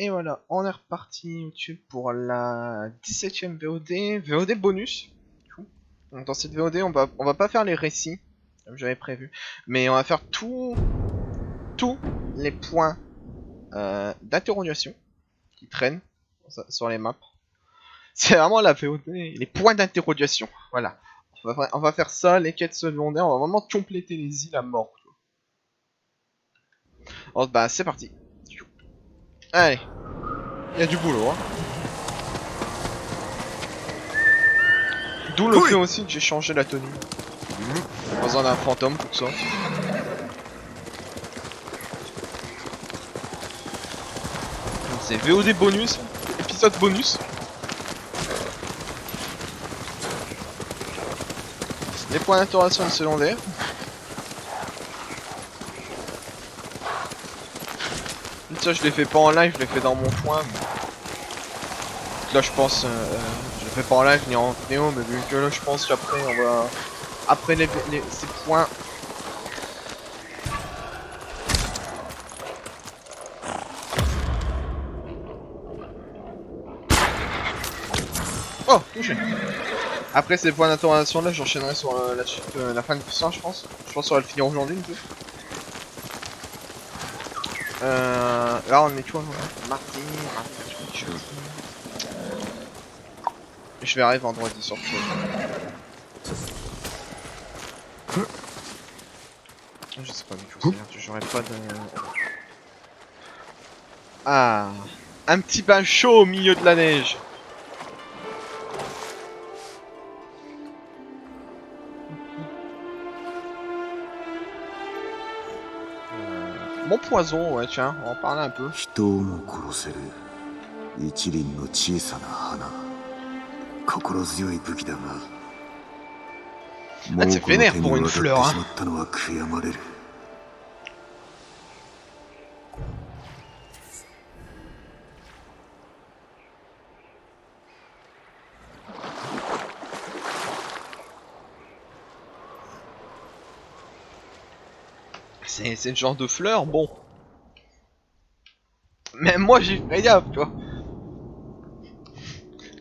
Et voilà, on est reparti YouTube pour la 17ème VOD, VOD bonus. Donc dans cette VOD, on va pas faire les récits, comme j'avais prévu, mais on va faire tous les points d'interrogation qui traînent sur les maps. C'est vraiment la VOD, les points d'interrogation, voilà. On va faire ça, les quêtes secondaires, on va vraiment compléter les îles à mort. Alors, bah c'est parti. Allez, il y a du boulot, hein. D'où le fait aussi que j'ai changé la tenue. Pas besoin d'un fantôme pour ça. C'est VOD bonus, épisode bonus. Les points d'interrogation secondaires. Ça je l'ai fait pas en live, je l'ai fait dans mon coin. Là je pense, je l'ai fait pas en live ni en vidéo, mais vu que là je pense qu'après on va... Après ces points... Oh, touché. Après ces points d'interrogation là, j'enchaînerai sur la fin de l'histoire je pense. Je pense qu'on va le finir aujourd'hui un peu. Là on est quoi mardi, jeudi. Je verrai vendredi sur je sais pas du tout, j'aurais pas de... Ah, un petit bain chaud au milieu de la neige. Mon poison, ouais tiens, on va en parler un peu. Ah, c'est vénère pour une fleur, hein. C'est le genre de fleur, bon. Même moi j'ai fait gaffe, tu vois.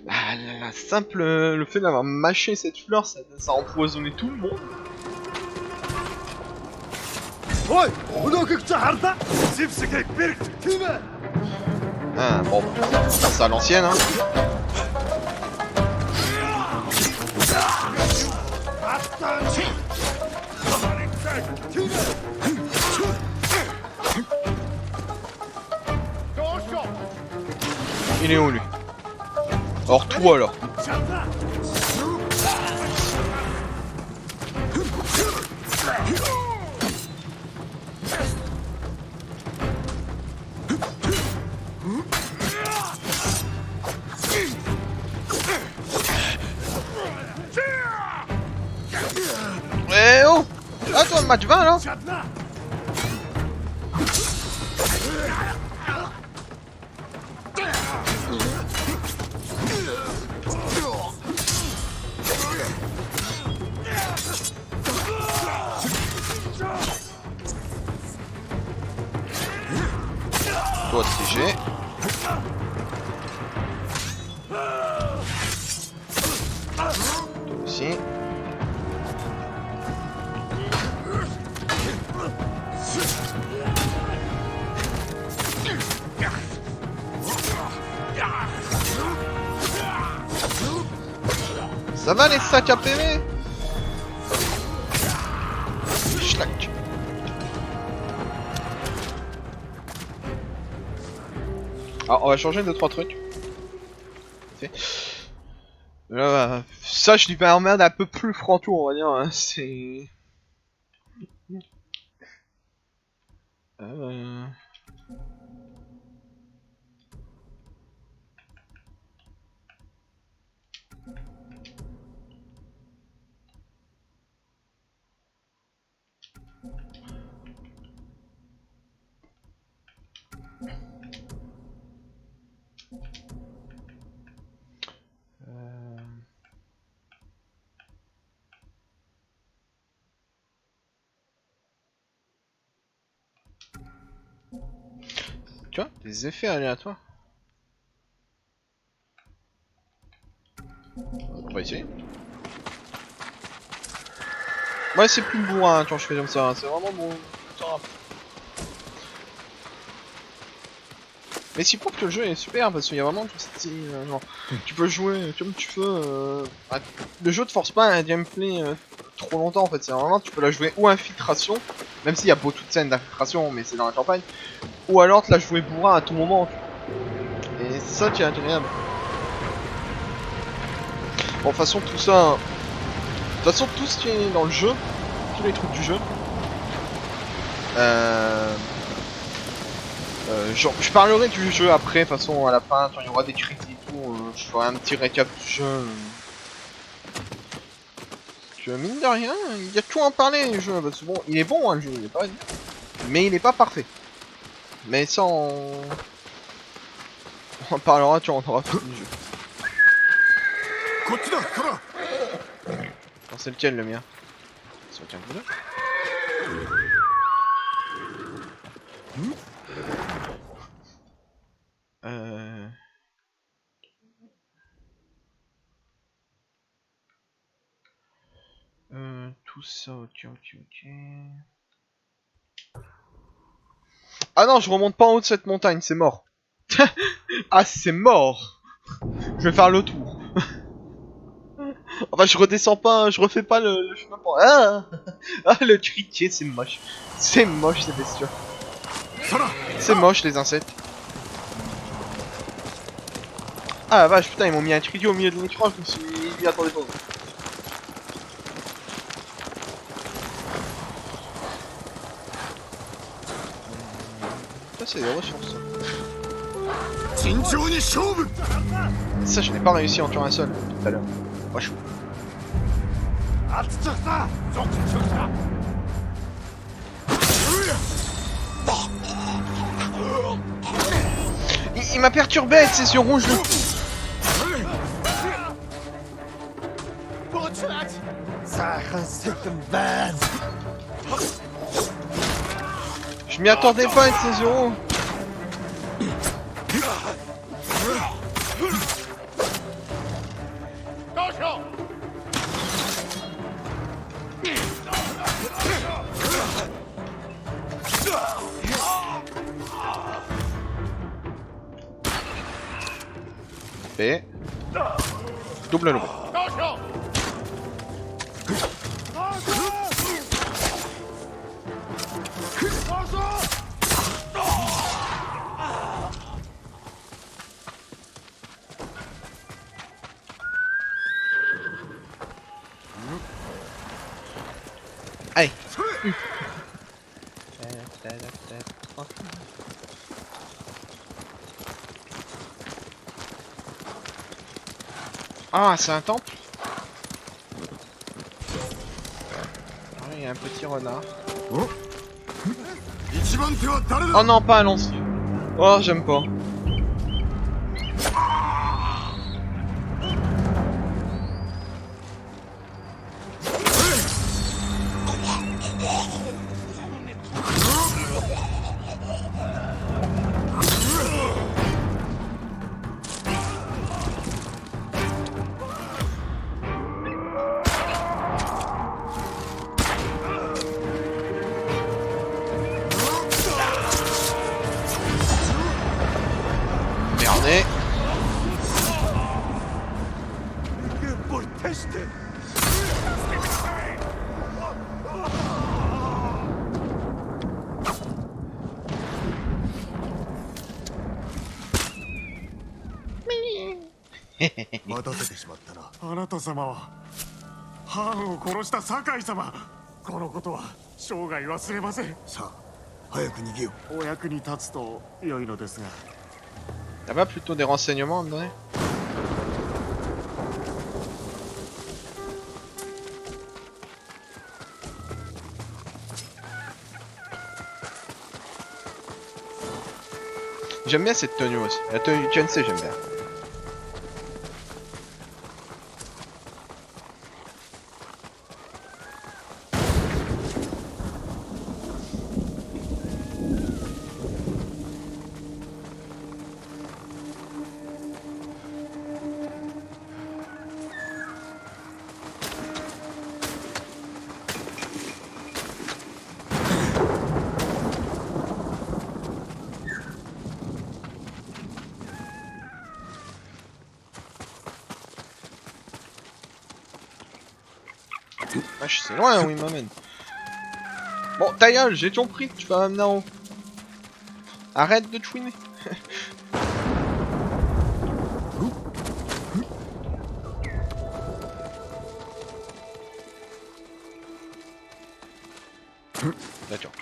Ah, la simple... Le fait d'avoir mâché cette fleur, ça a empoisonné tout le monde. Ah, bon, c'est à l'ancienne, hein. Il est où lui? Or toi là. Eh oh! Ah toi, match 20 là! Toi TG. Toi aussi. Ça va les sacs à PV? Schlack. Alors on va changer 2-3 trucs. Ça je lui permets un peu plus franc-tour on va dire, hein. C'est... Tu vois, des effets aléatoires. On va essayer. Ouais, c'est plus bourrin quand je fais comme ça, c'est vraiment bon. Mais si prouve que le jeu est super parce qu'il y a vraiment tout style, genre, tu peux jouer comme tu veux. Le jeu te force pas à un gameplay trop longtemps en fait, c'est vraiment tu peux la jouer ou infiltration, même s'il y a beaucoup de scènes d'infiltration, mais c'est dans la campagne, ou alors te la jouer bourrin à tout moment. Et c'est ça qui est agréable. Bon, de toute façon, tout ça. De toute façon, tout ce qui est dans le jeu, tous les trucs du jeu, je parlerai du jeu après, de toute façon, à la fin, quand il y aura des critiques et tout, je ferai un petit récap du jeu. Que mine de rien, il y a tout à en parler le jeu, parce que bon, il est bon hein, le jeu, il est pas... mais il est pas parfait. Mais ça, on en parlera quand on aura fini le jeu. Alors, c'est lequel le mien? C'est aucun bleu. Tout ça, ok. Ah non, je remonte pas en haut de cette montagne, c'est mort. Ah, c'est mort. Je vais faire le tour. Enfin, je redescends pas, je refais pas le chemin pour... Ah, le criquet, c'est moche. C'est moche, ces bestioles. C'est moche, les insectes. Ah la vache, putain, ils m'ont mis un criquet au milieu de l'écran, je me suis mis attendez pas. Ça, c'est des ressources. Ça, je n'ai pas réussi à en tuer un seul tout à l'heure. Moi, je... Il m'a perturbé avec ses yeux rouges. Je m'y attendais pas avec ses yeux rouges. Et... double lobe. Allez. Ah, c'est un temple. Il y a un petit renard. Oh non, pas un lancier. Oh, j'aime pas. Merdé. T'as pas plutôt des renseignements à me donner? J'aime bien cette tenue aussi. La tenue du Kensei, j'aime bien. Wesh, c'est loin où il m'amène. Bon, ta gueule, j'ai ton prix, tu vas m'amener en haut. Arrête de chouiner. D'accord.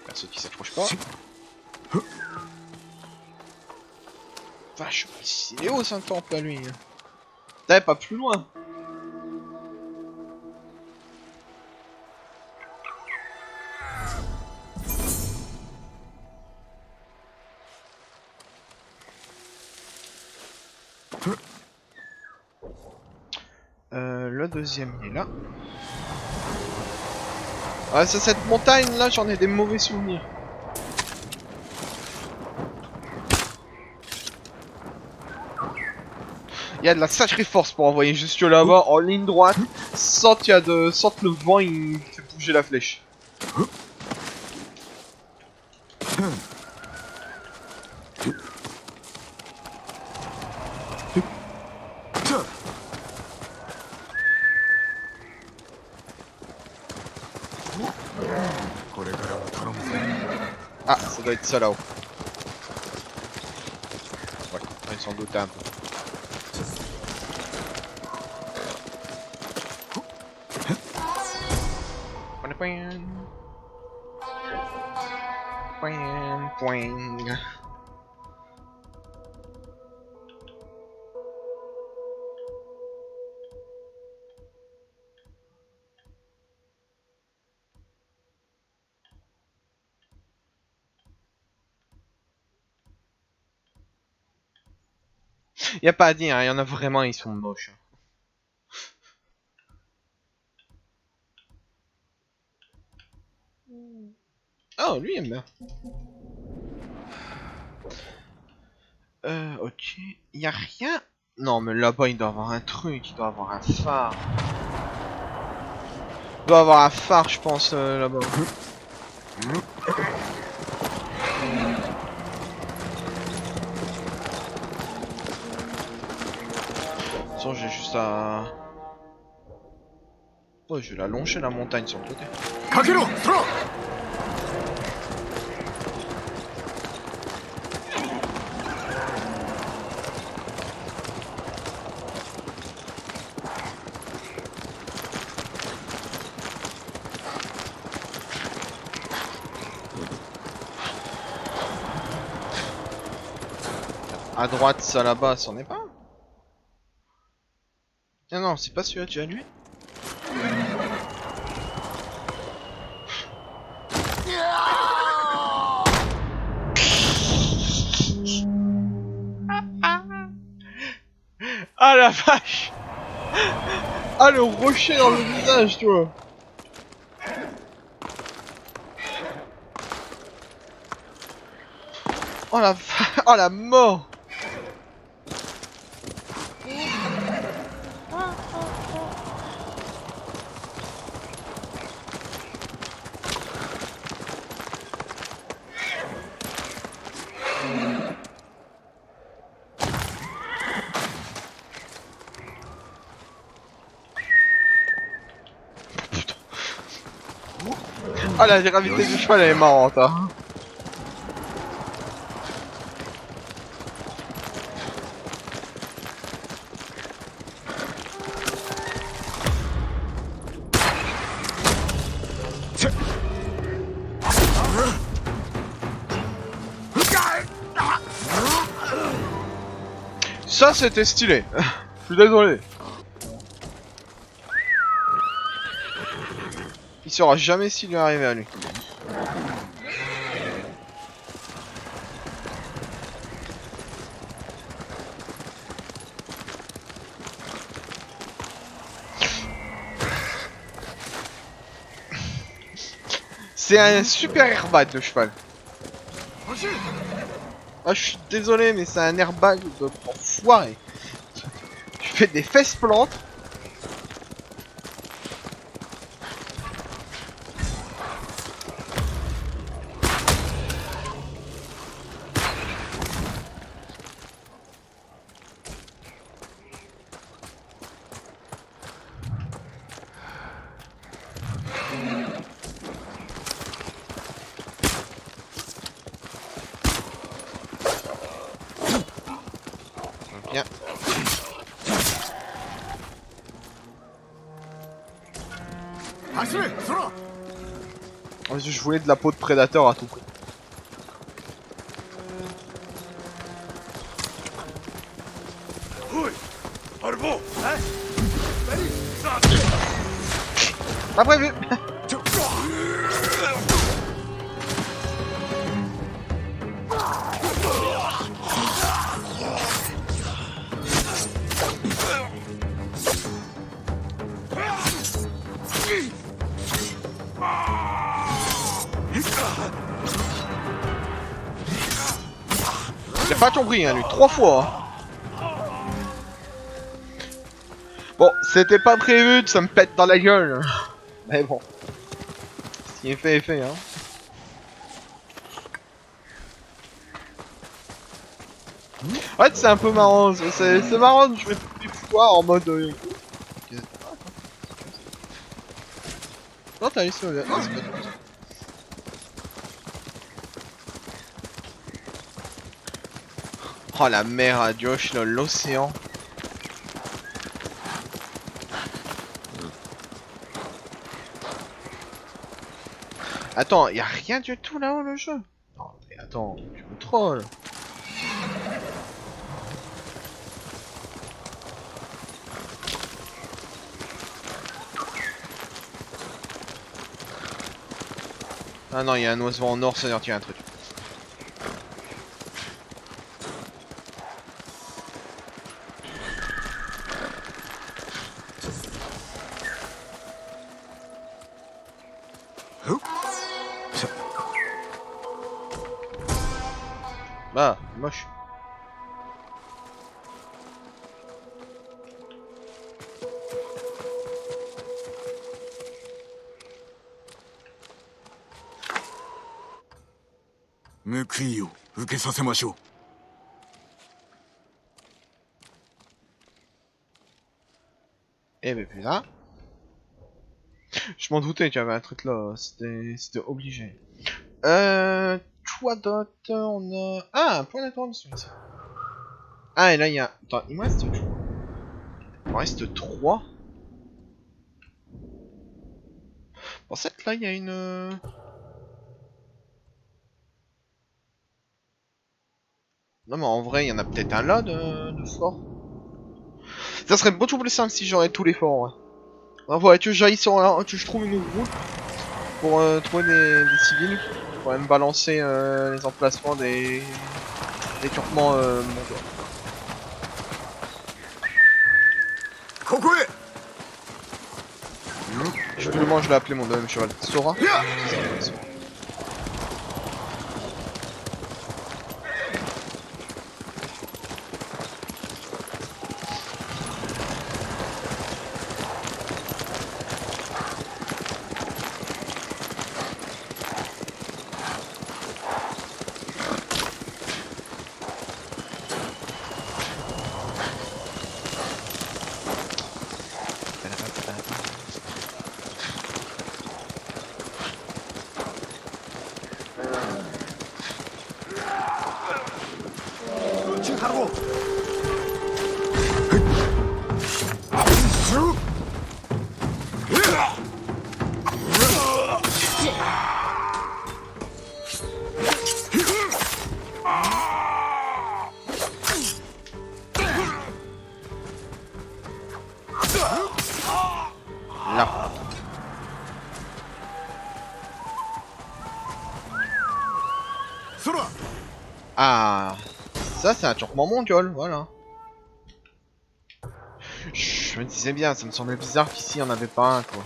Perso qui s'accroche pas. Vache, il est haut ce temple à lui. T'avais pas plus loin. Le deuxième il est là. Ah, c'est cette montagne là, j'en ai des mauvais souvenirs. Il y a de la sacrée force pour envoyer jusque là-bas en ligne droite, sans qu'il y a de, sans que le vent il fait bouger la flèche. Ah, ça doit être ça là-haut. Ouais, il s'en doutait un peu. Y a pas à dire, hein, y en a vraiment, ils sont moches. Oh, lui il aime bien. Ok. Y a rien. Non, mais là-bas, il doit avoir un truc, il doit avoir un phare. Il doit avoir un phare, je pense, là-bas. Attends, j'ai juste à... Oh, je vais la longer la montagne sur le côté. À droite, ça là-bas, c'en est pas? Ah non, c'est pas celui-là, tu as lui? Ah la vache! Ah le rocher dans le visage, tu vois! Oh la oh la mort! Ah la gravité du cheval elle est marrante, hein. Ça c'était stylé. Je suis désolé. Il saura jamais s'il est arrivé à lui. C'est un super airbag de cheval. Ah, je suis désolé, mais c'est un airbag de enfoiré. Tu fais des fesses plantes. Viens. Je voulais de la peau de prédateur à tout prix. Pas prévu. Il a pas compris, hein, lui, 3 fois. Hein. Bon, c'était pas prévu que ça me pète dans la gueule. Mais bon. Ce qui est fait est fait, hein. En fait, c'est un peu marrant. C'est marrant de jouer tous les pouvoirs en mode. Non, t'as laissé au gars. Non, c'est pas tout. Oh la mer à Josh, l'océan. Attends, y a rien du tout là-haut le jeu. Non, mais attends, tu me trolles. Ah non, il y a un oiseau en or, ça veut dire qu'il y a un truc. Bah, moche. Eh ben putain. Je m'en doutais qu'il y avait un truc là, c'était obligé. Quoi d'autre on a... Ah, un point d'interrogation ici. Ah, et là il y a... Attends, il me reste... Il me reste 3. En fait, là il y a une... Non mais en vrai, il y en a peut-être un là de fort. Ça serait beaucoup plus simple si j'aurais tous les forts, ouais. Non, faudrait que j'aille sur là, que je trouve une route pour trouver des civils. Pour me balancer les emplacements des campements mongols. Justement, je l'ai appelé mon deuxième cheval. Sora. Là. Ah, ça c'est un tourment mondial, voilà. Je me disais bien, ça me semblait bizarre qu'ici il n'y en avait pas un, quoi.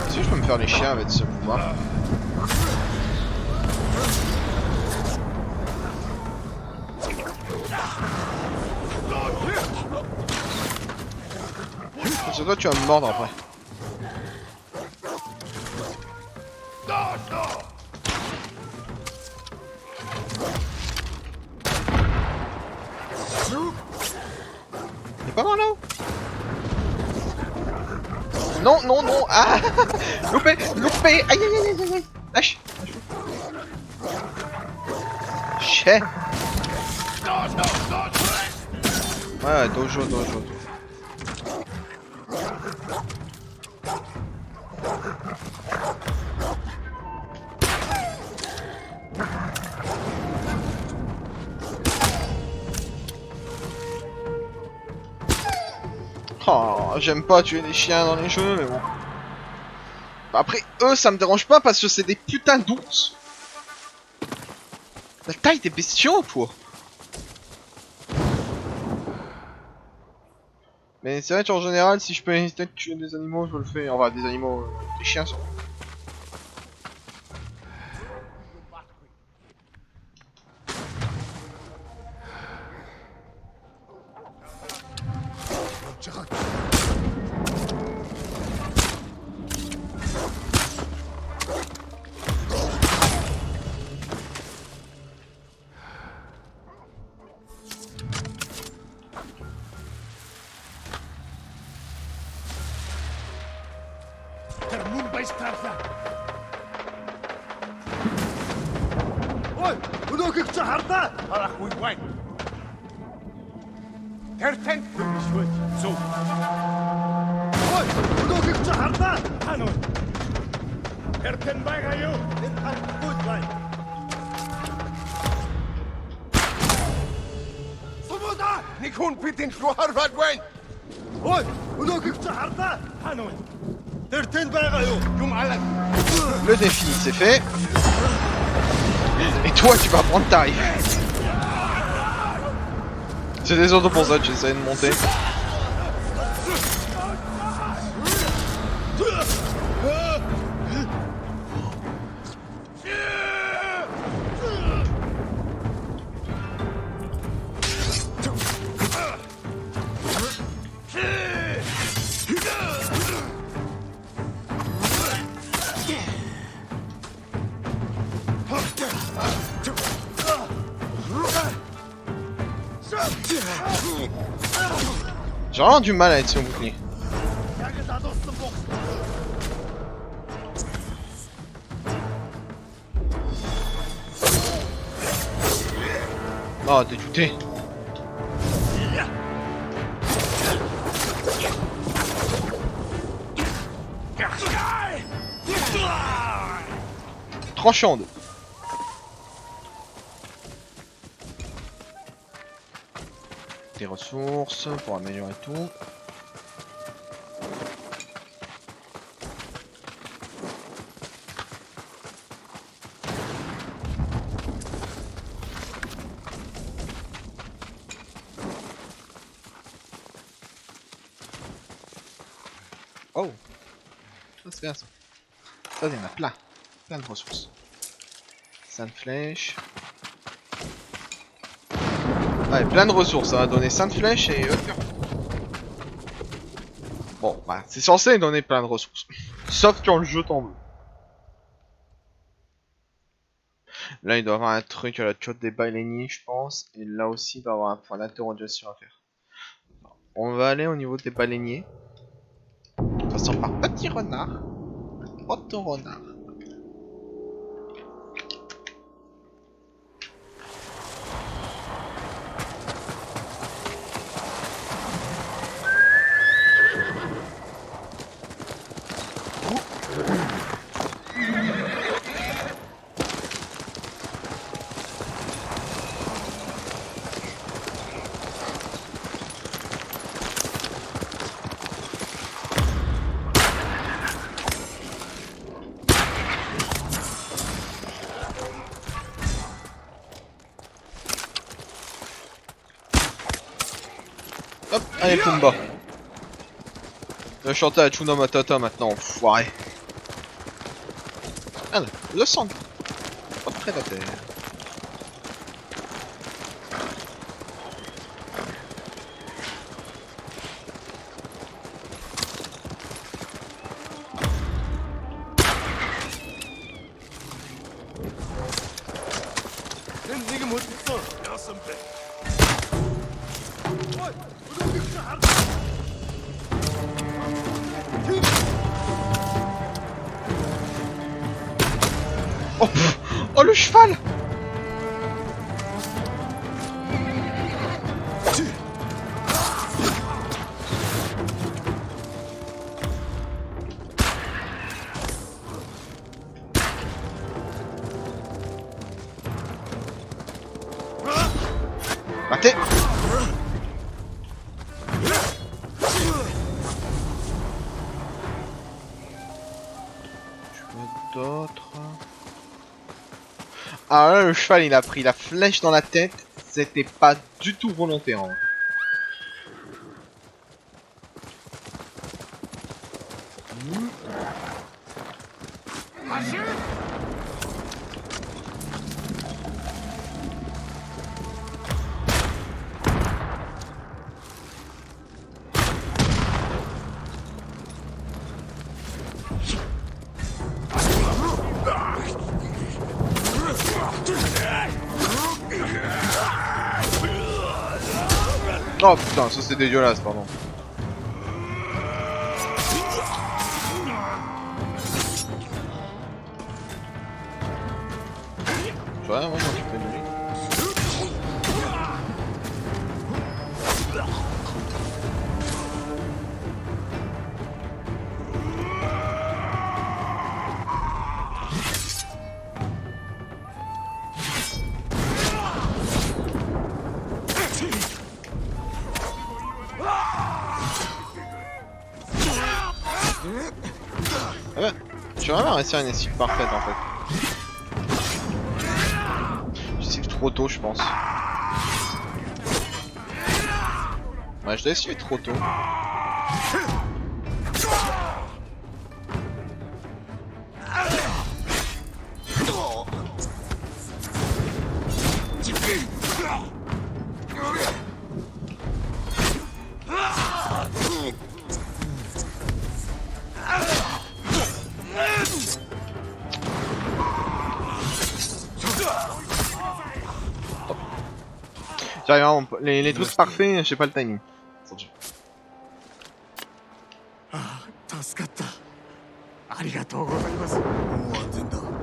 Si je peux me faire les chiens avec ce pouvoir. que toi tu vas me mordre après. Il est pas mort là-haut? Non, non, non. Ah. Loupé, loupé. Aïe, aïe, aïe, aïe, aïe. Lâche. Chais. Ouais, dojo, dojo. Oh, j'aime pas tuer des chiens dans les jeux, mais bon. Après, eux, ça me dérange pas parce que c'est des putains d'ours. La taille des bestiaux, toi. Mais c'est vrai qu'en général, si je peux éviter de tuer des animaux, je le fais. Enfin, des animaux, des chiens surtout. Le défi, c'est fait. Et toi, tu vas prendre tarif. C'est des autres pour ça que j'essaie de monter. J'ai vraiment du mal à être sur bouclier. Oh, dégoûté. Tranché en deux. Des ressources pour améliorer tout. Oh, ça c'est bien ça. Ça il y en a plein. Plein de ressources. 5 flèches. Ouais, plein de ressources, ça va donner 5 flèches et... Bon, bah, c'est censé donner plein de ressources. Sauf quand le jeu t'en veut. Là, il doit y avoir un truc à la chaude des baleiniers, je pense. Et là aussi, il doit y avoir un point d'interrogation à faire. On va aller au niveau des baleiniers. De toute façon, par petit renard. Auto renard. Hop, allez Pumba. Va chanter à Chuna Matata maintenant, enfoiré. Ah, le sang. Pas près de la terre. Oh, pff, oh le cheval! Raté! D'autres. Ah là, le cheval il a pris la flèche dans la tête, c'était pas du tout volontaire. Hein. Oh putain, ça c'est dégueulasse, pardon. Tu vois, moi tu fais de lui. Ah bah, j'ai vraiment réussi à une esquive parfaite en fait. J'esquive trop tôt, je pense. Ouais, je dois esquiver trop tôt. J'arrive vraiment, les trucs parfaits, j'ai pas le timing.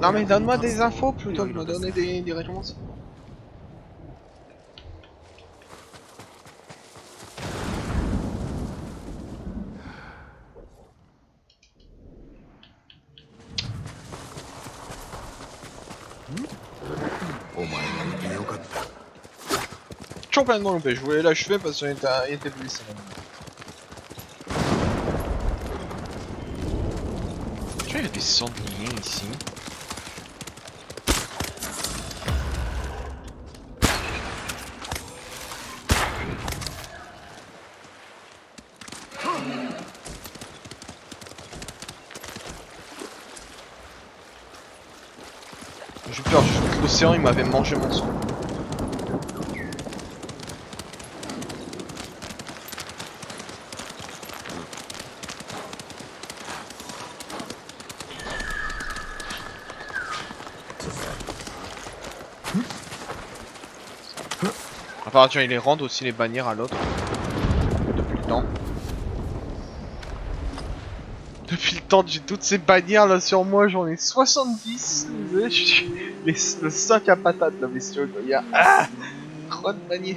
Non mais donne-moi des infos plutôt que de me donner des réponses. Complètement loupé, je voulais l'achever parce qu'il était blessé. Tu vois, il y a des sangliers ici. J'ai peur, l'océan il m'avait mangé mon sang. Enfin, tiens, il les rend aussi les bannières à l'autre. Depuis le temps. Depuis le temps, j'ai toutes ces bannières là sur moi, j'en ai 70. Le 5 à patate là, messieurs. Il y a trop de bannières.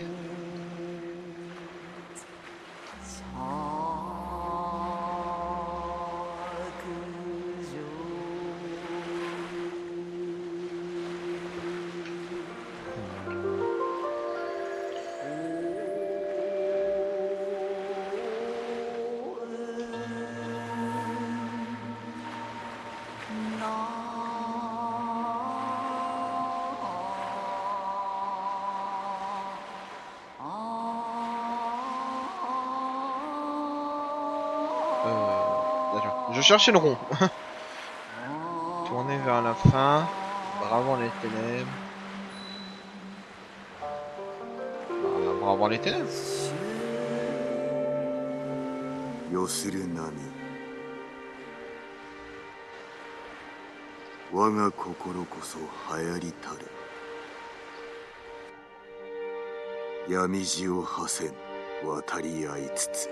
D'accord. Je cherchais le rond. Tourner vers la fin. Bravant les ténèbres. Bah, bravant les ténèbres. よする波我が心こそ流行りたる闇路を馳せん渡り合いつつ。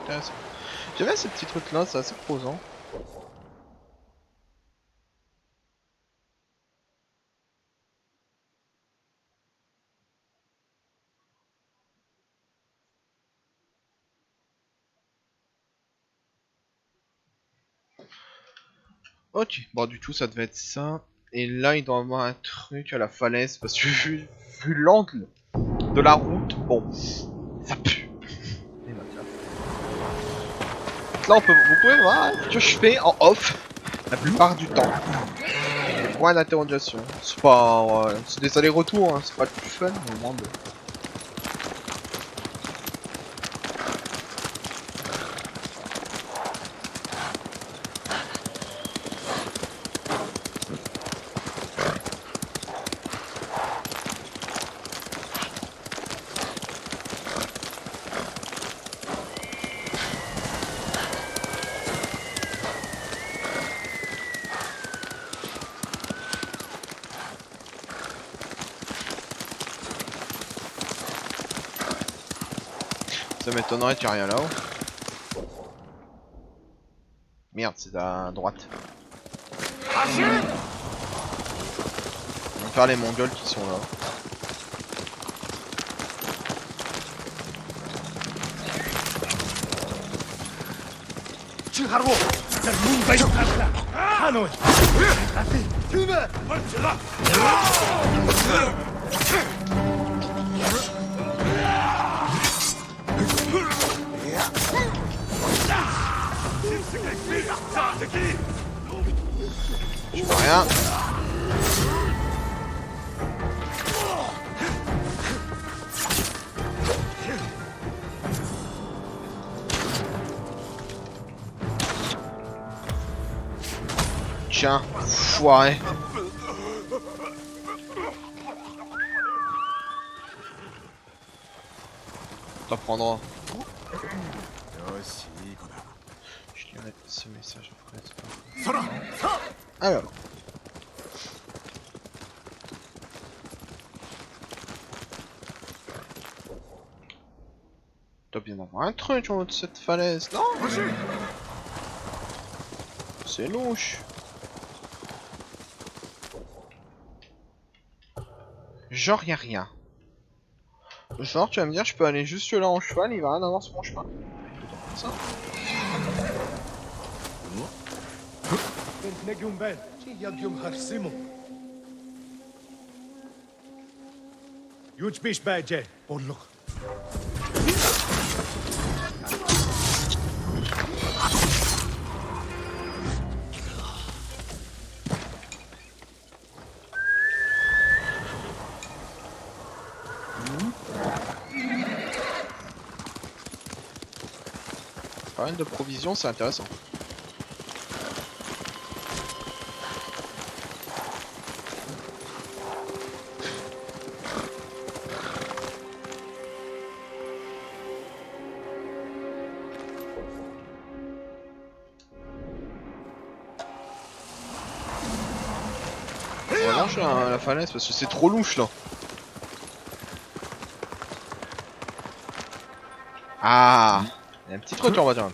Intéressant. J'aime bien ces petits trucs là, c'est assez reposant. Ok, bon du tout ça devait être ça. Et là il doit y avoir un truc à la falaise parce que vu l'angle de la route, bon, ça pue. Et bah, tiens. Donc là vous pouvez voir ce que je fais en off la plupart du temps. Des points d'interrogation. C'est pas, c'est des allers-retours, hein. C'est pas le plus fun, mais au moins de... Ça m'étonnerait qu'il y ait rien là-haut. Merde, c'est à droite. On va faire les Mongols qui sont là. Je vois rien. Tiens, foiré. T'apprendras. Je lirai ce message après, c'est pas grave. Alors. Doit bien avoir un truc en haut de cette falaise, non? C'est louche. Genre y'a rien. Genre tu vas me dire je peux aller juste là en cheval, il va rien avoir sur mon chemin. Ça. Pas mal de provisions, c'est intéressant. On va lâcher la falaise parce que c'est trop louche là. Ah, il y a un petit truc en bas quand même.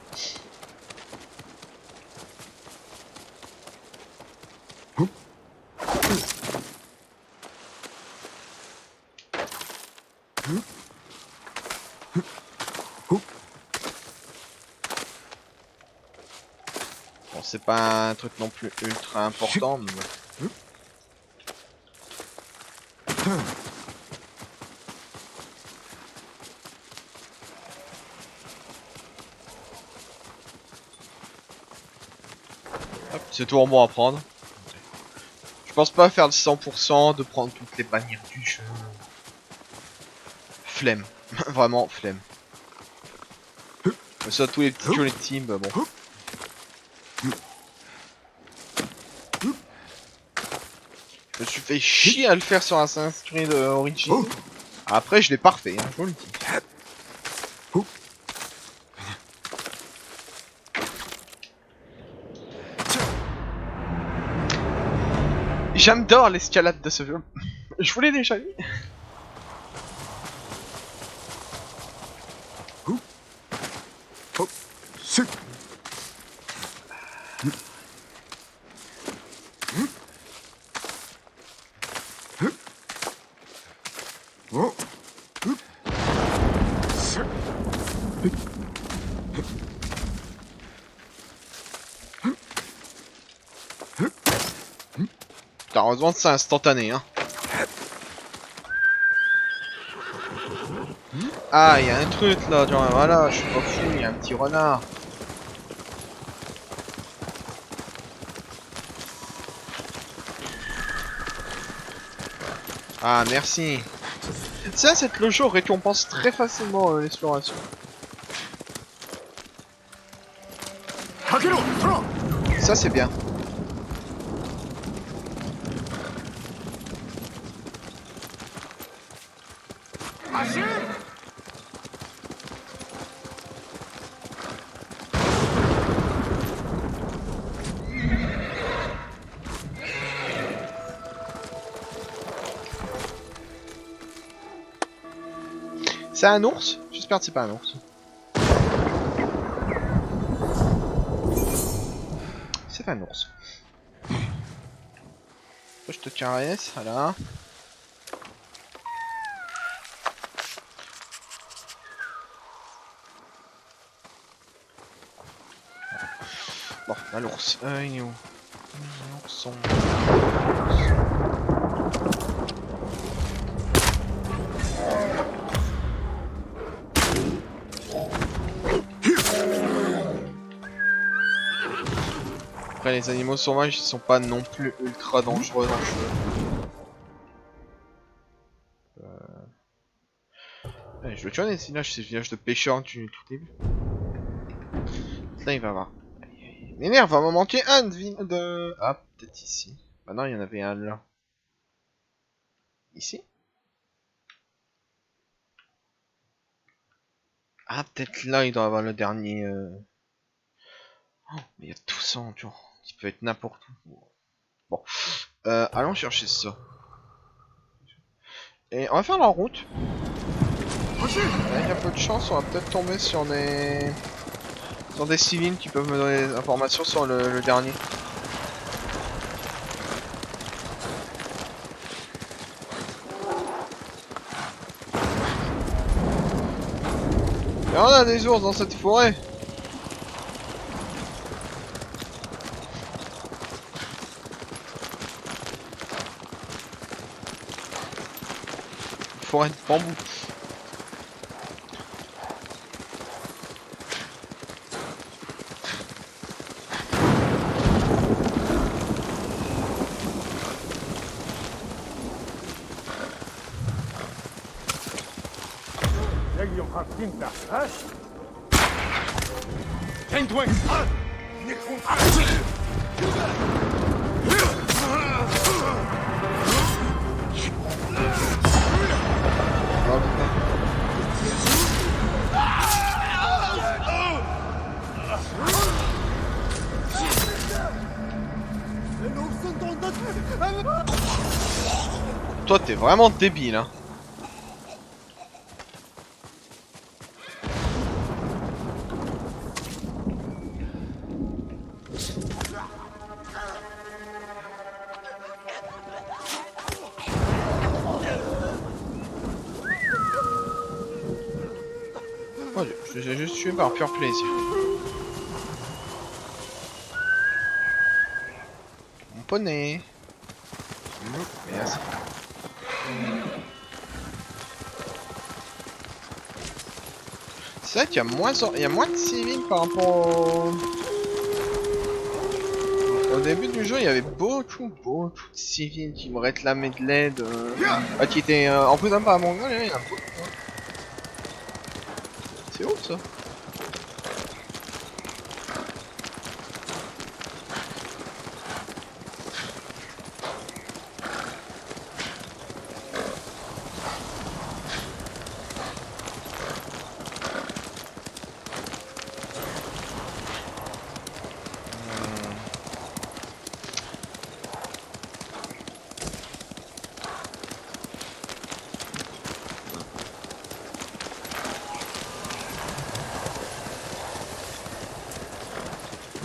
Bon, c'est pas un truc non plus ultra important, mais bon. C'est toujours bon à prendre. Je pense pas faire le 100% de prendre toutes les bannières du jeu. Flemme. Vraiment flemme. Ça tous les petits collectibles, bon. Je me suis fait chier à le faire sur Assassin's Creed Origin. Après, je l'ai parfait, hein, je vous le dis. J'adore l'escalade de ce jeu. Je vous l'ai déjà dit. Putain, heureusement que c'est instantané, hein. Ah, il y a un truc là, genre, voilà, je suis pas fou, il y a un petit renard. Ah, merci. Ça, cette logo récompense très facilement l'exploration. Ça, c'est bien. C'est un ours? J'espère que c'est pas un ours. C'est un ours. Je te caresse, voilà. Bon, bah, l'ours. Il est où? L'ourson. Après, les animaux sauvages, ils sont pas non plus ultra dangereux dans le jeu. Allez, je veux tuer des villages, ces villages de pêcheurs du tout début. Là, il va voir. Il m'énerve, va m'en manquer un de... Ah, peut-être ici. Bah non, il y en avait un là. Ici? Ah, peut-être là, il doit avoir le dernier... Oh, mais il y a tout ça en tout. Qui peut être n'importe où. Bon. Allons chercher ça. Et on va faire la route. Avec un peu de chance, on va peut-être tomber sur des... Sur des civils qui peuvent me donner des informations sur le dernier. Et on a des ours dans cette forêt. Forêt de bambou. Toi, t'es vraiment débile, hein. Oh Dieu, je les ai juste tués par pur plaisir. Mon poney. Merci. C'est vrai qu'il y a moins de civils par rapport au début du jeu. Il y avait beaucoup de civils qui me réclamaient de l'aide, qui étaient en plus même pas à mon goal, il y en a beaucoup. C'est ouf ça.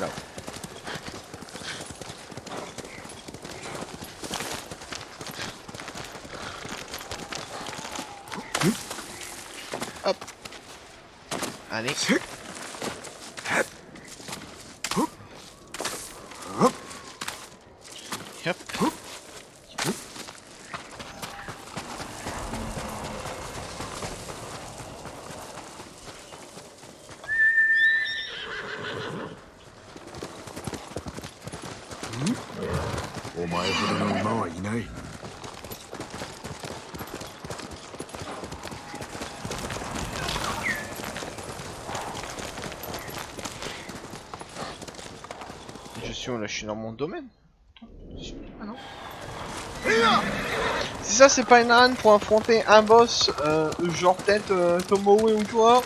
Là. Hop. Allez. Hop. お前ほどの馬はいない。Je suis où là? Je suis dans mon domaine. Ah non. Si ça c'est pas une arène pour affronter un boss, genre peut-être Tomoe ou toi.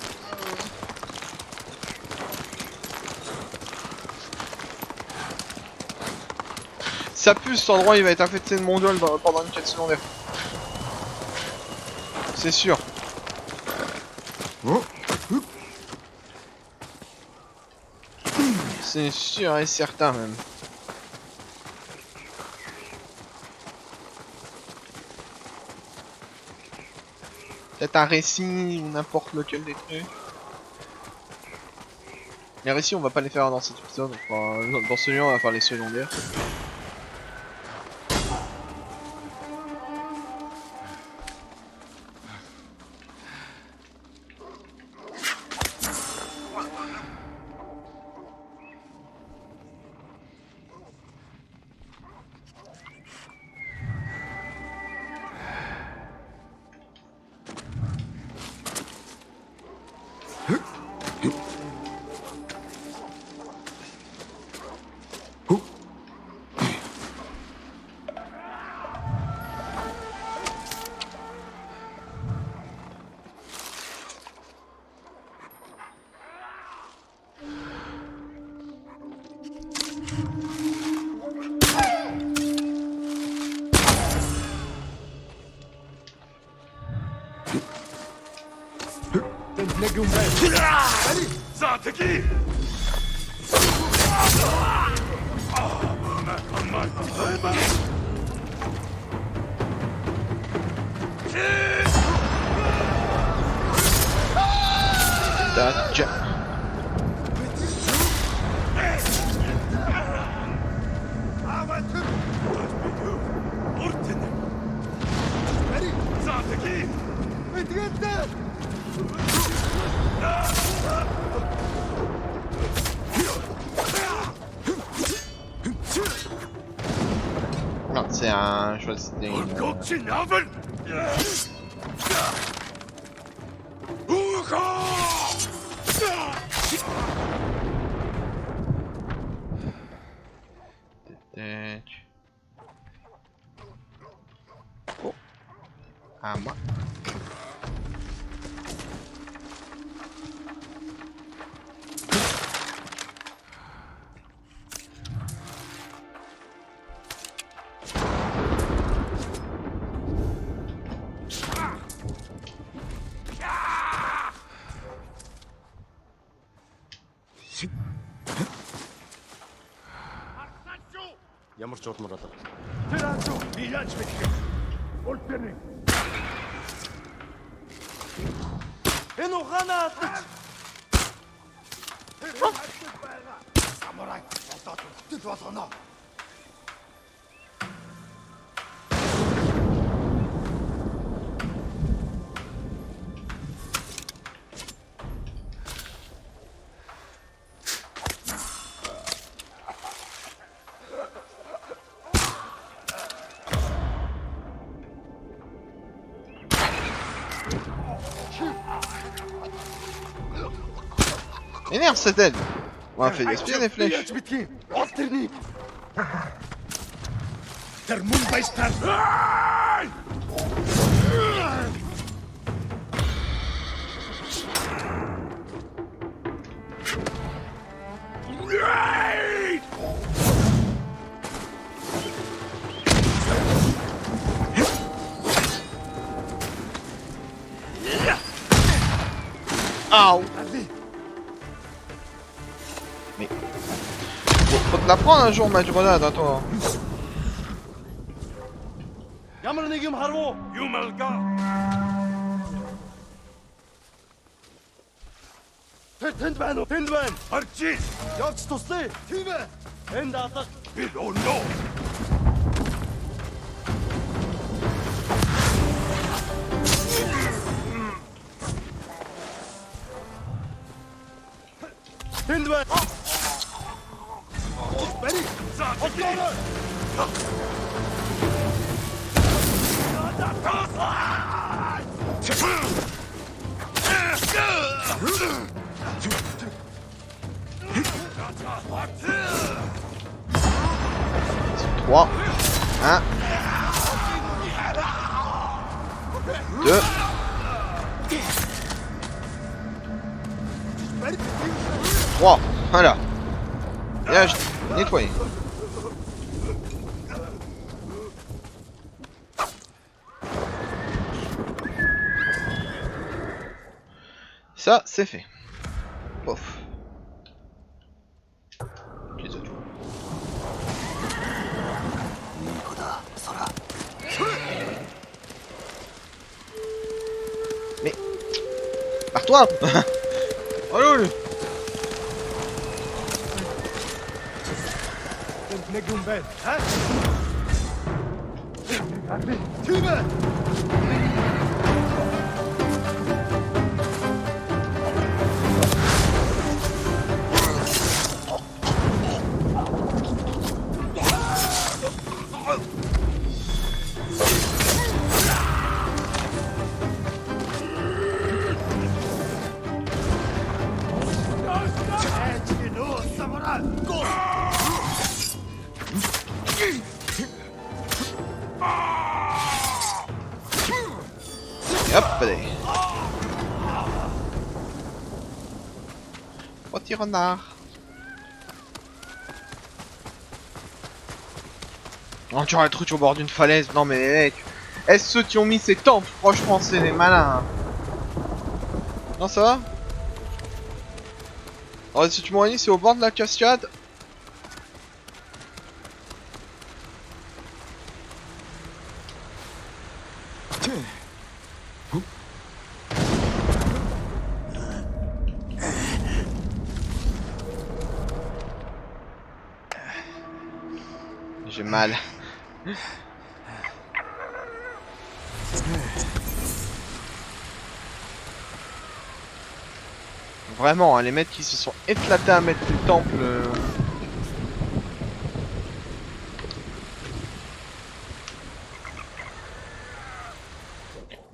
Ça pue, cet endroit il va être infecté de mondial pendant une quête secondaire. C'est sûr. C'est sûr et certain même. Peut-être un récit ou n'importe lequel des trucs. Les récits on va pas les faire dans cet épisode, enfin, dans celui-là on va faire les secondaires. Non, c'est un... Je vois que c'était une... Oh. À moi. Ямар ч удмар болоо. Би яаж мэдэх вэ? Ультэрний. Энэ ухаанаа алдаж. Самурай одоо төтөл болгоно. Énerve cette aide. On a fait gaspiller des flèches. Ультэрний. Тэр мөн баястаа. Ow. Mais... Faut te la prendre un jour ma grenade hein toi. ямар нэг юм харав уу? Юм алга. Тэнд байна уу? Тэнд байна. Харчих. Явж туслая. Тийм ээ. Энд алга. Би өнөө. Тэнд байна. Бэри. Trois. 1. 2. Trois. Voilà. Bien, nettoyé. Ça, c'est fait. Pof. Les autres. Mais... Barre-toi. Allô lui. Нэг юм байна. Аа? Тийм ээ. Hop, allez. Petit renard. Oh, tu aurais un truc au bord d'une falaise. Non mais mec. Est-ce ceux qui ont mis ces temples? Franchement, c'est des malins. Hein. Non, ça va? Alors, si tu m'aurais dit, c'est au bord de la cascade. J'ai mal. Vraiment, hein, les mecs qui se sont éclatés à mettre le temple.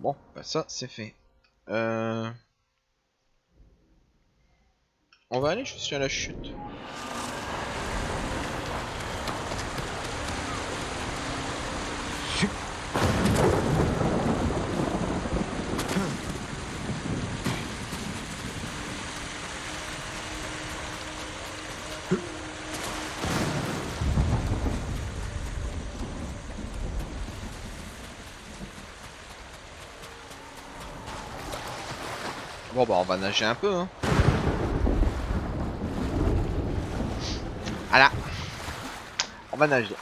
Bon, bah ça c'est fait. On va aller jusqu'à la chute. Bon bah on va nager un peu hein. Voilà. On va nager.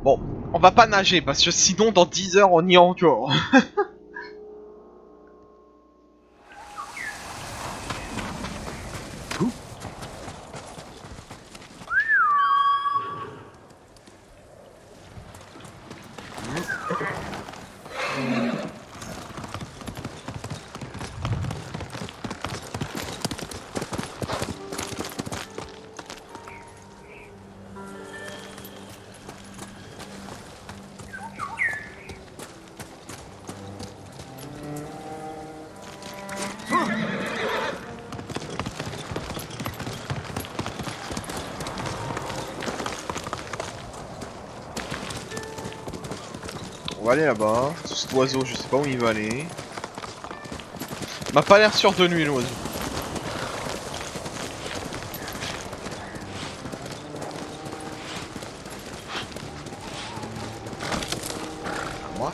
Bon, on va pas nager parce que sinon dans 10 heures on y est encore. On va aller là-bas. Cet oiseau, je sais pas où il va aller. M'a pas l'air sûr de lui l'oiseau. À moi.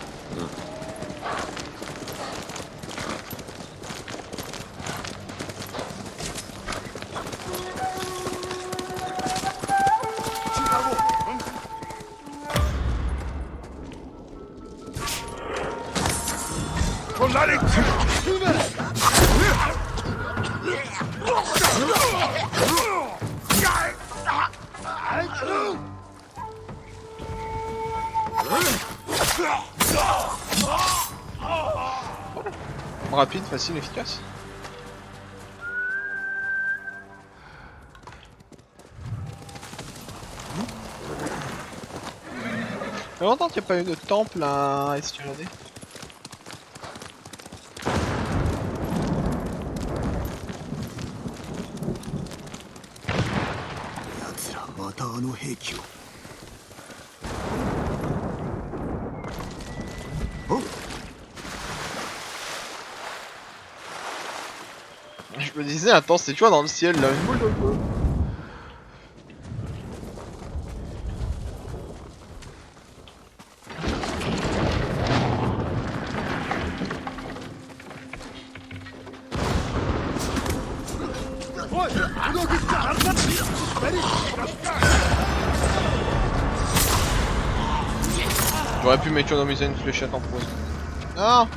Rapide, facile, efficace. Ça fait longtemps qu'il n'y a pas eu de temple à escalader. 奴らまたあの兵器を。お Je me disais, attends, c'est tu vois dans le ciel là, une boule de feu. J'aurais pu m'économiser une fléchette en pause. Non.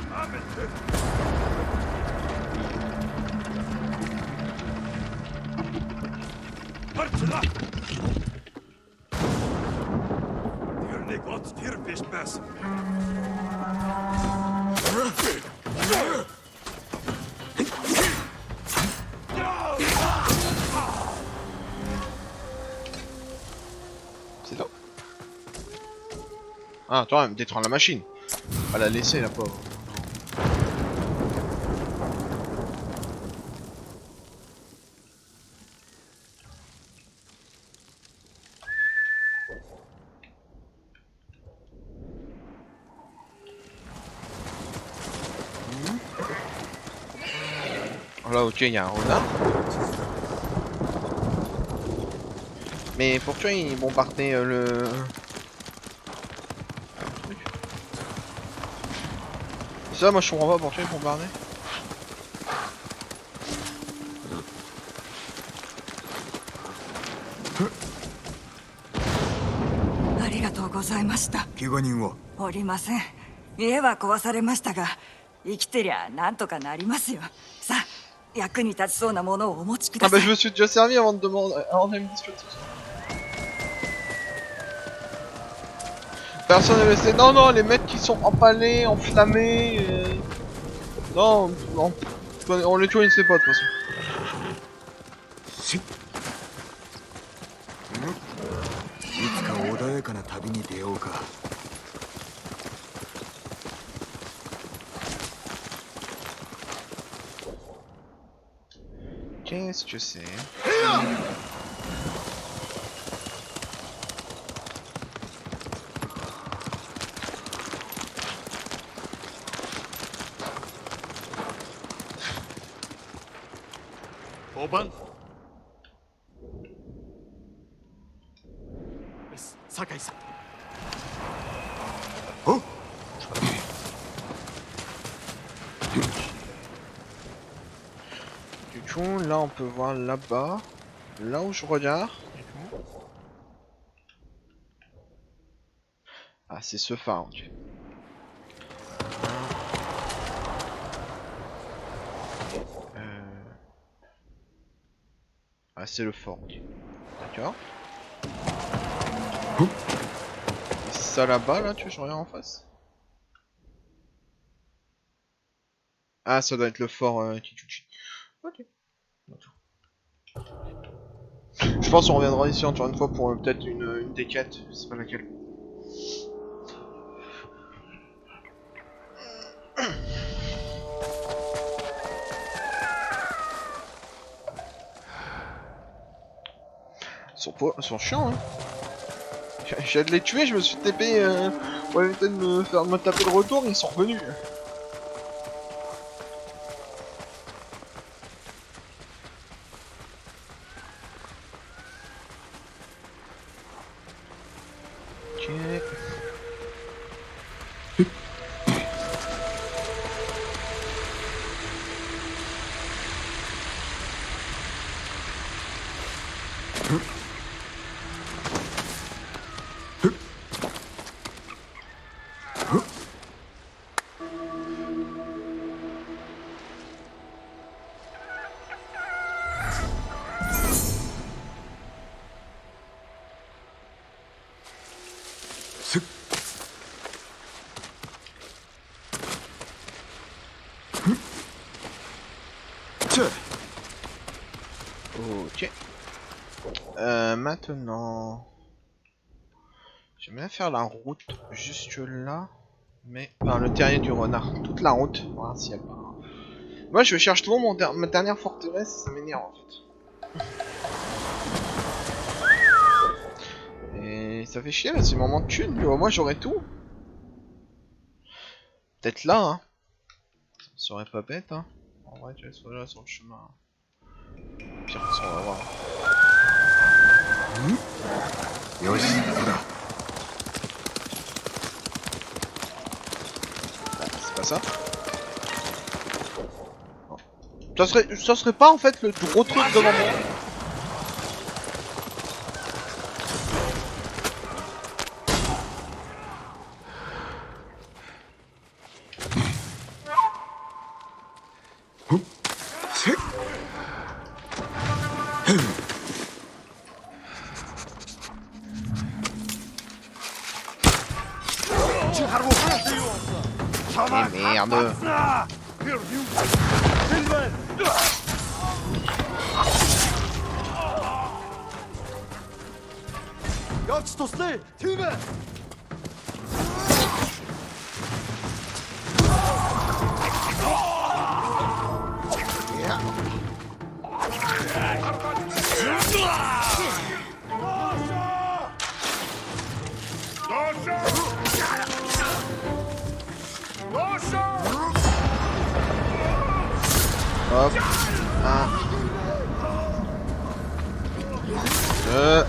C'est là. Ah, toi, elle me détruire la machine. Pas la laisser, la pauvre. Là, ok, il y a un renard. Mais pourquoi ils bombardaient le... Ça, moi je comprends pas pourquoi ils bombardaient. ありがとうございました。怪我人はおりません。家は壊されましたが、生きてりゃなんとかなりますよ。さあ、役に立ちそうなものをお持ちく Ah ださ bah い。 je me suis déjà servi avant de demander... avant de me discuter. Personne ne laissé... Non, non, les mecs qui sont empalés, enflammés... Non, non, on les tue, il ne sait pas de toute façon. いつか穏やかな旅に出ようか。Qu'est-ce que c'est? Oban 酒井さん。お Du coup, là on peut voir là-bas, là où je regarde. Ah, c'est ce phare, ok. Ah, c'est le fort, ok. D'accord. Et ça là-bas, là, tu veux que je regarde en face? Ah, ça doit être le fort Kichuchi. Ok. Je pense qu'on reviendra ici encore une fois pour peut-être une des quêtes, je sais pas laquelle. Ils sont chiants, hein. J'ai de les tuer, je me suis TP pour éviter de me taper le retour, ils sont revenus. Ok. Maintenant... J'aime bien faire la route juste là. Mais... Enfin, le terrier du renard. Toute la route. Voilà, s'il y a pas... Moi, je cherche toujours ma dernière forteresse. Ça m'énerve, en fait. Et ça fait chier, là. C'est le moment de thune. Moi, j'aurais tout. Peut-être là, hein. Ça serait pas bête, hein. En vrai, tu vois, là, sur le chemin. Pire, on va voir. C'est pas ça. Ça serait pas en fait le gros truc devant moi. Eh merde. Явж туслая. Тийм ээ. Hop. 1. 2.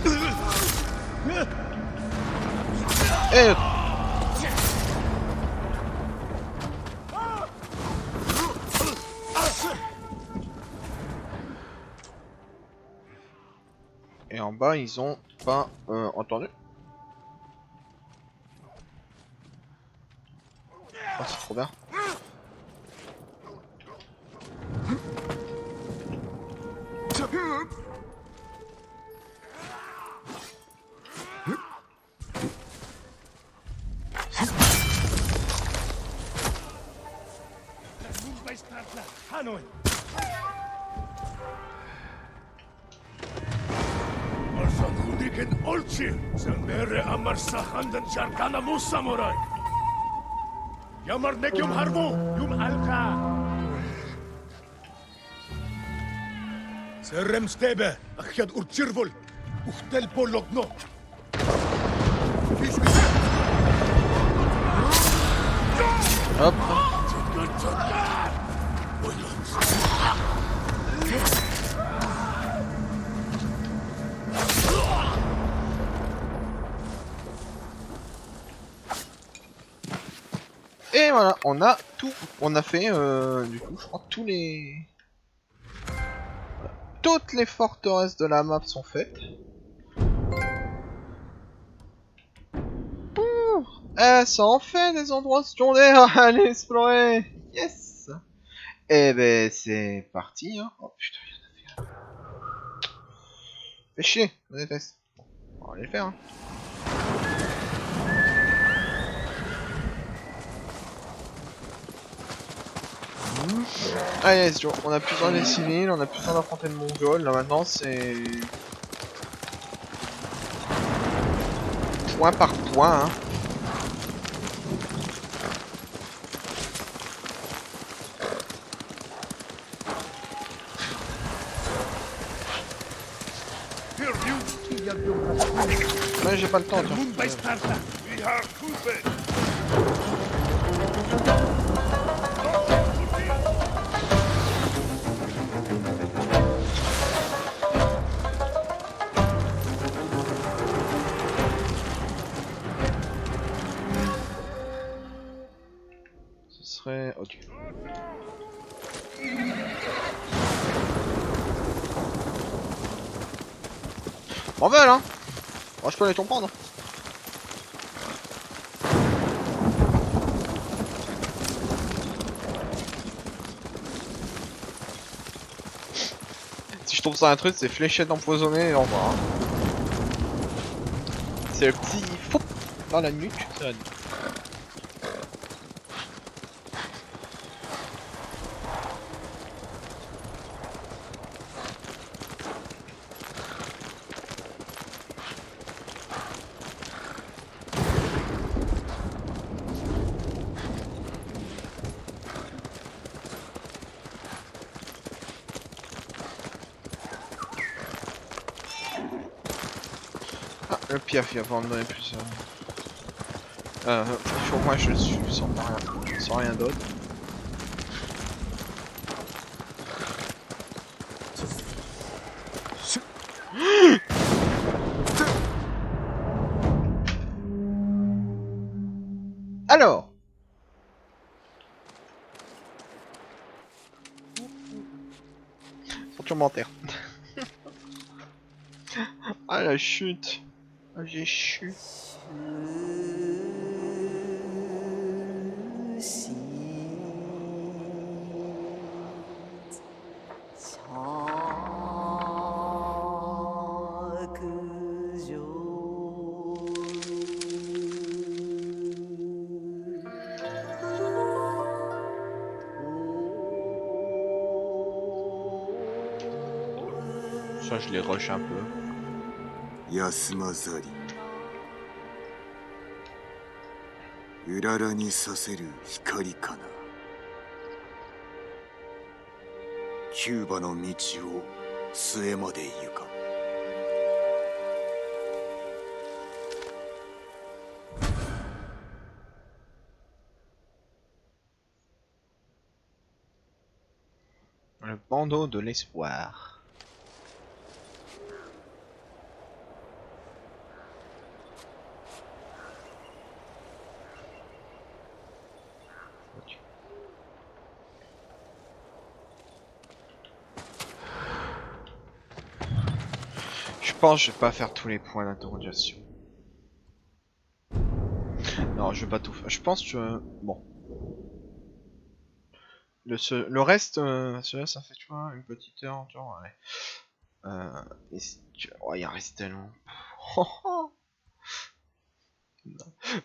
Et... Et en bas, ils ont pas entendu. Oh, c'est trop bien. Hanoi. Marsan Hudiken Olchil, Sanmere Amarsa Handan Charkana Musamurai. Yamar Nekyum Harvo, Yum Alka. Serem Stebe, Akhad Urchirvol, Uchtel Pologno. Hop. Et voilà, on a tout. On a fait, du coup, je crois, tous les... Voilà. Toutes les forteresses de la map sont faites. Ça en fait des endroits secondaires à aller explorer. Yes. Et ben c'est parti, hein. Oh putain, il y en a fait un. Fais chier, je déteste. On va aller le faire, hein. Allez, on a plus besoin des civils, on a plus besoin d'affronter le mongol. Là maintenant c'est... point par point, hein. Ouais, j'ai pas le temps, tiens. Ce serait... ok. M'en veulent, hein. Moi, je peux les comprendre. Si je tombe sur un truc, c'est fléchette empoisonnée et au revoir. Hein. C'est le petit fou dans la nuque. C'est la nuque. Ah, le piaf, il va pas me donner plus. Sur moi, je suis sans rien d'autre. Alors. Son commentaire. Ah la chute. Ah, j'ai chu. Ça, je les rush un peu. 休まざりうららにさせる光かなキューバの道を末まで行か Le bandeau de l'espoir. Je pense que je vais pas faire tous les points d'interrogation. Non, je vais pas tout faire. Je pense que... Bon. Le reste, celui-là, ça fait, tu vois, une petite heure, tu vois, ouais. Et si tu... Oh, il en reste tellement.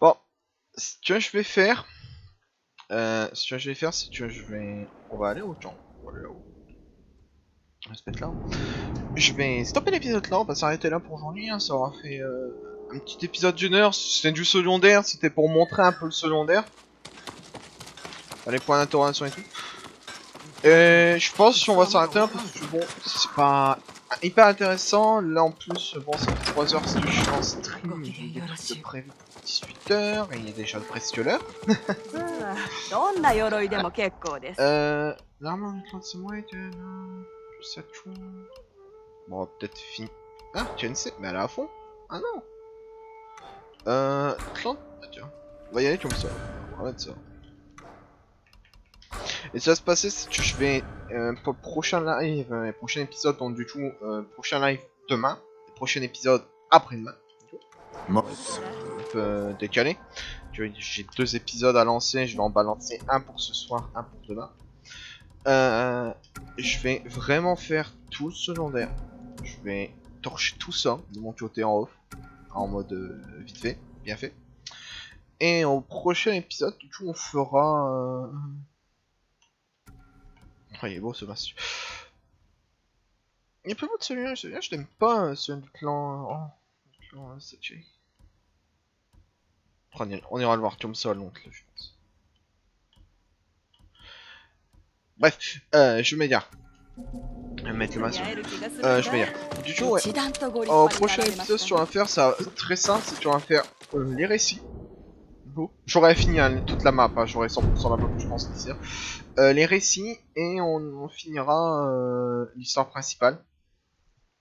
Bon, si tu vois, je vais faire... si tu vois, je vais faire, si tu vois, je vais... On va aller au camp. On va aller là-haut. On va se mettre là. Je vais stopper l'épisode là, on va s'arrêter là pour aujourd'hui, hein. Ça aura fait un petit épisode d'une heure, c'était du secondaire, c'était pour montrer un peu le secondaire. Les points d'interrogation et tout. Et je pense qu'on va s'arrêter là parce que bon, c'est pas hyper intéressant. Là en plus, bon, ça fait 3 heures que je suis en stream, j'ai des trucs de prévu pour 18 heures et il est déjà presque l'heure. Normalement, c'est moi et ça tout. Bon, on va peut-être finir. Ah, TNC, mais elle est à fond. Ah non. Clan. Ah, tiens. On va y aller comme ça. On va mettre ça. Et ça va se passer, c'est que je vais pour le prochain live, prochain épisode, donc du coup, prochain live demain, le prochain épisode après-demain. Un peu décalé. J'ai 2 épisodes à lancer, je vais en balancer un pour ce soir, un pour demain. Je vais vraiment faire tout le secondaire. Je vais torcher tout ça de mon côté en off, en mode vite fait, bien fait. Et au prochain épisode, du coup, on fera. Oh, il est beau ce massif. Il est plus beau de celui-là, je t'aime pas, celui du clan. Oh, le clan Sachi. On ira le voir comme ça, l'oncle, je pense. Bref, je vais dire. Je vais mettre le masque. Je vais dire. Du coup, ouais. Au prochain épisode, ce qu'on va faire, ça très simple, c'est qu'on va faire les récits. Bon. J'aurais fini hein, toute la map, hein, j'aurais 100% la map, je pense, d'ici. Les récits, et on finira l'histoire principale.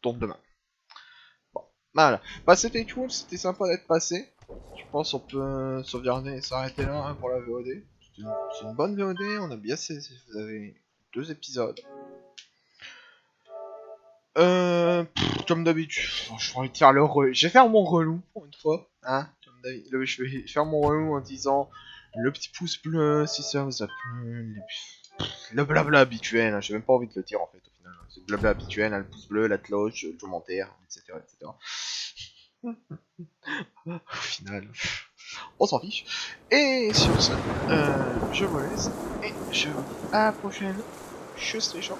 Donc demain. Bon, voilà. Bah, c'était cool, c'était sympa d'être passé. Je pense qu'on peut sauvegarder et s'arrêter là hein, pour la VOD. C'est une bonne VOD, on a bien saisi. Vous avez 2 épisodes. Comme d'habitude, j'ai envie de faire le je vais faire mon relou pour une fois, hein, comme d'habitude. Je vais faire mon relou en disant le petit pouce bleu si ça vous a plu, le blabla habituel, hein. J'ai même pas envie de le dire en fait au final. C'est le blabla habituel, hein, le pouce bleu, la cloche, le commentaire, etc. etc. Au final, on s'en fiche. Et sur ce, je vous laisse et je vous dis à la prochaine. Tchuss les gens.